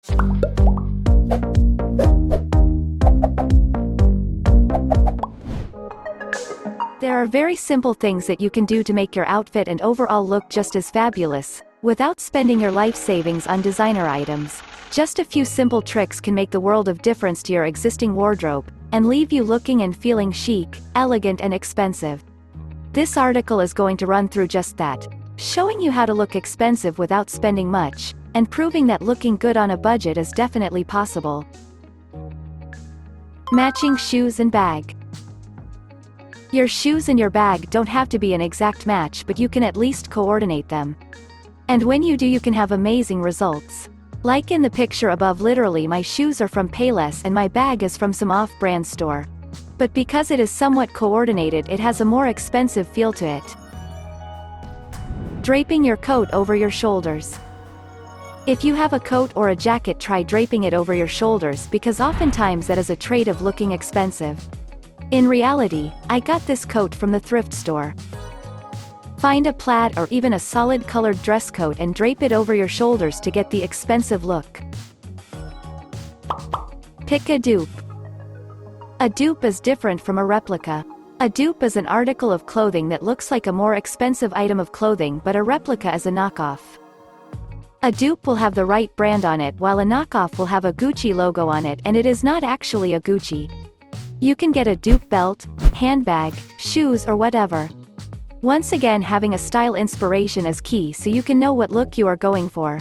There are very simple things that you can do to make your outfit and overall look just as fabulous, without spending your life savings on designer items. Just a few simple tricks can make the world of difference to your existing wardrobe, and leave you looking and feeling chic, elegant and expensive. This article is going to run through just that, showing you how to look expensive without spending much, and proving that looking good on a budget is definitely possible. Matching shoes and bag. Your shoes and your bag don't have to be an exact match, but you can at least coordinate them. And when you do, you can have amazing results. Like in the picture above, literally my shoes are from Payless and my bag is from some off-brand store. But because it is somewhat coordinated, it has a more expensive feel to it. Draping your coat over your shoulders. If you have a coat or a jacket, try draping it over your shoulders, because oftentimes that is a trait of looking expensive. In reality, I got this coat from the thrift store. Find a plaid or even a solid colored dress coat and drape it over your shoulders to get the expensive look. Pick a dupe. A dupe is different from a replica. A dupe is an article of clothing that looks like a more expensive item of clothing, but a replica is a knockoff. A dupe will have the right brand on it, while a knockoff will have a Gucci logo on it, and it is not actually a Gucci. You can get a dupe belt, handbag, shoes or whatever. Once again, having a style inspiration is key so you can know what look you are going for.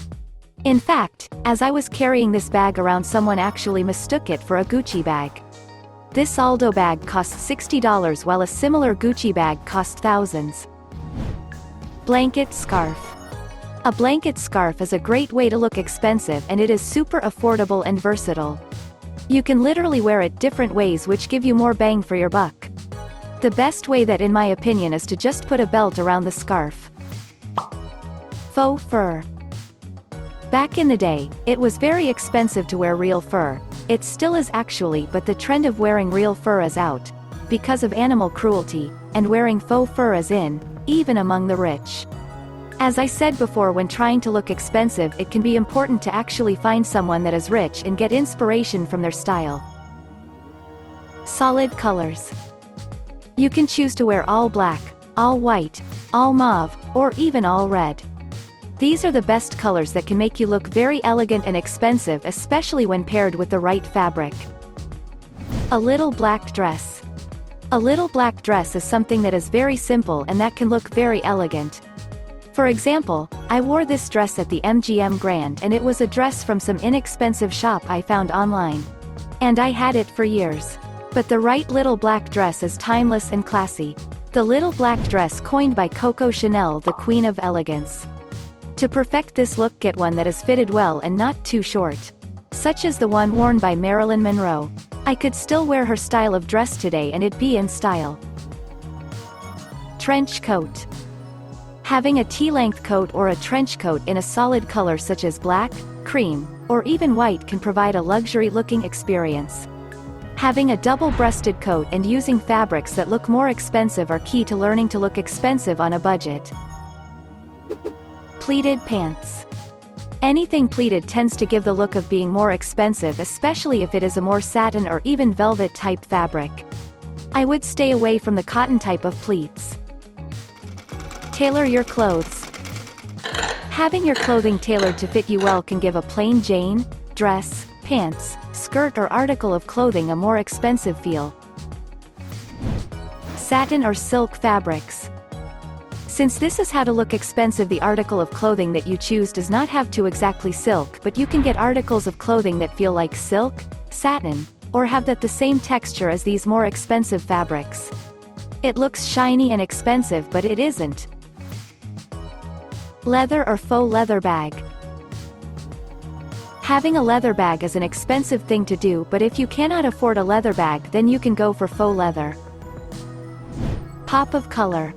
In fact, as I was carrying this bag around, someone actually mistook it for a Gucci bag. This Aldo bag costs $60 while a similar Gucci bag cost thousands. Blanket scarf. A blanket scarf is a great way to look expensive, and it is super affordable and versatile. You can literally wear it different ways, which give you more bang for your buck. The best way, that in my opinion, is to just put a belt around the scarf. Faux fur. Back in the day, it was very expensive to wear real fur. It still is actually, but the trend of wearing real fur is out, because of animal cruelty, and wearing faux fur is in, even among the rich. As I said before, when trying to look expensive, it can be important to actually find someone that is rich and get inspiration from their style. Solid colors. You can choose to wear all black, all white, all mauve, or even all red. These are the best colors that can make you look very elegant and expensive, especially when paired with the right fabric. A little black dress. A little black dress is something that is very simple and that can look very elegant. For example, I wore this dress at the MGM Grand, and it was a dress from some inexpensive shop I found online. And I had it for years. But the right little black dress is timeless and classy. The little black dress coined by Coco Chanel, the queen of elegance. To perfect this look, get one that is fitted well and not too short. Such as the one worn by Marilyn Monroe. I could still wear her style of dress today and it be in style. Trench coat. Having a tea-length coat or a trench coat in a solid color such as black, cream, or even white can provide a luxury-looking experience. Having a double-breasted coat and using fabrics that look more expensive are key to learning to look expensive on a budget. Pleated pants. Anything pleated tends to give the look of being more expensive, especially if it is a more satin or even velvet type fabric. I would stay away from the cotton type of pleats. Tailor your clothes. Having your clothing tailored to fit you well can give a plain Jane, dress, pants, skirt or article of clothing a more expensive feel. Satin or silk fabrics. Since this is how to look expensive, the article of clothing that you choose does not have to exactly silk, but you can get articles of clothing that feel like silk, satin, or have that the same texture as these more expensive fabrics. It looks shiny and expensive, but it isn't. Leather or faux leather bag. Having a leather bag is an expensive thing to do, but if you cannot afford a leather bag, then you can go for faux leather. Pop of color.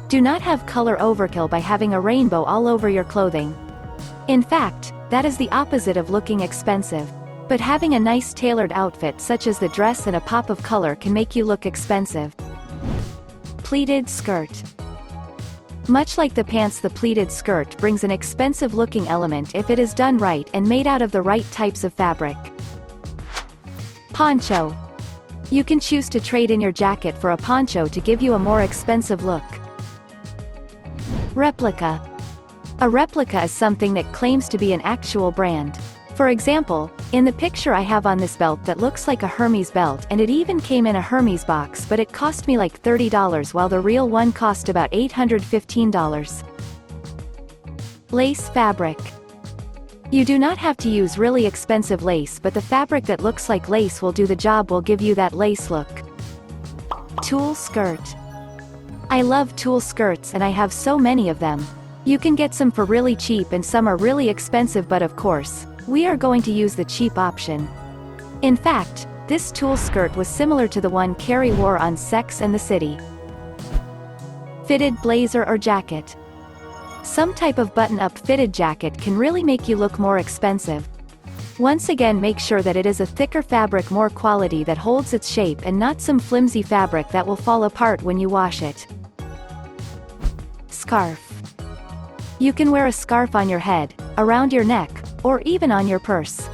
Do not have color overkill by having a rainbow all over your clothing. In fact, that is the opposite of looking expensive. But having a nice tailored outfit such as the dress and a pop of color can make you look expensive. Pleated skirt. Much like the pants, the pleated skirt brings an expensive-looking element if it is done right and made out of the right types of fabric. Poncho. You can choose to trade in your jacket for a poncho to give you a more expensive look. Replica. A replica is something that claims to be an actual brand. For example, in the picture I have on this belt that looks like a Hermes belt, and it even came in a Hermes box, but it cost me like $30 while the real one cost about $815. Lace fabric. You do not have to use really expensive lace, but the fabric that looks like lace will do the job, will give you that lace look. Tulle skirt. I love tulle skirts and I have so many of them. You can get some for really cheap and some are really expensive, but of course, we are going to use the cheap option. In fact, this tulle skirt was similar to the one Carrie wore on Sex and the City. Fitted blazer or jacket. Some type of button-up fitted jacket can really make you look more expensive. Once again, make sure that it is a thicker fabric, more quality, that holds its shape, and not some flimsy fabric that will fall apart when you wash it. Scarf. You can wear a scarf on your head, around your neck, or even on your purse.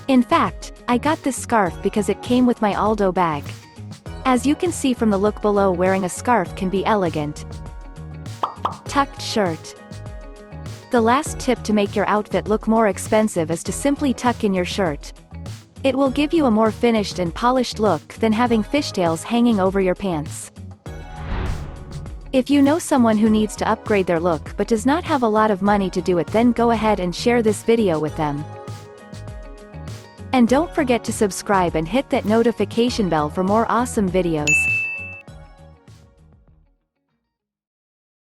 In fact, I got this scarf because it came with my Aldo bag. As you can see from the look below, wearing a scarf can be elegant. Tucked shirt. The last tip to make your outfit look more expensive is to simply tuck in your shirt. It will give you a more finished and polished look than having fishtails hanging over your pants. If you know someone who needs to upgrade their look but does not have a lot of money to do it, then go ahead and share this video with them. And don't forget to subscribe and hit that notification bell for more awesome videos.